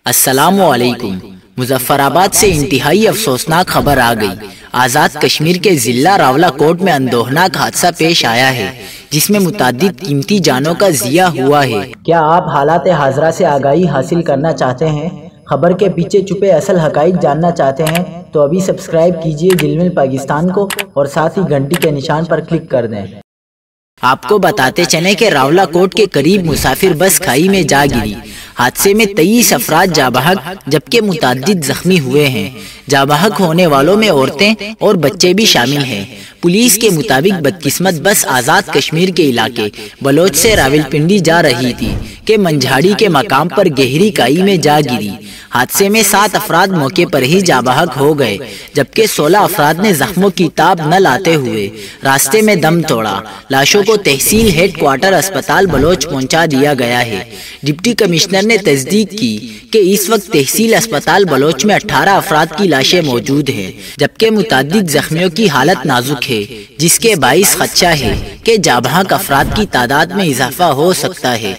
السلام علیکم۔ مظفر آباد سے انتہائی افسوسناک خبر آ گئی۔ آزاد کشمیر کے ضلع راولہ کوٹ میں اندوہناک حادثہ پیش آیا ہے جس میں متعدد قیمتی جانوں کا ضیاع ہوا ہے۔ کیا آپ حالات حاضرہ سے آگاہی حاصل کرنا چاہتے ہیں؟ خبر کے پیچھے چھپے اصل حقائق جاننا چاہتے ہیں تو ابھی سبسکرائب کیجئے دل مل پاکستان کو اور ساتھ ہی گھنٹی کے نشان پر کلک کر دیں۔ آپ کو بتاتے چلیں کہ راولہ کوٹ کے قریب مسافر بس کھائی میں جا گری۔ حادثے میں 23 افراد جاں بحق جبکہ متعدد زخمی ہوئے ہیں۔ جاں بحق ہونے والوں میں عورتیں اور بچے بھی شامل ہیں۔ پولیس کے مطابق بدقسمت بس آزاد کشمیر کے علاقے بلوچ سے راولپنڈی جا رہی تھی کہ منجھاڑی کے مقام پر گہری کائی میں جا گری۔ حادثے میں 7 افراد موقع پر ہی جاں بحق ہو گئے جبکہ 16 افراد نے زخموں کی تاب نہ لاتے ہوئے راستے میں دم توڑا۔ لاشوں کو تحصیل ہیڈ کوارٹر اسپتال بلوچ پہنچا دیا گیا ہے۔ ڈپٹی کمشنر نے تصدیق کی کہ اس وقت تحصیل اسپتال بلوچ میں 18 افراد کی لاشیں موجود ہیں جبکہ متعدد زخمیوں کی حالت نازک ہے، جس کے باعث خدشہ ہے کہ جاں بحق افراد کی تعداد میں اضافہ ہو سکتا ہے۔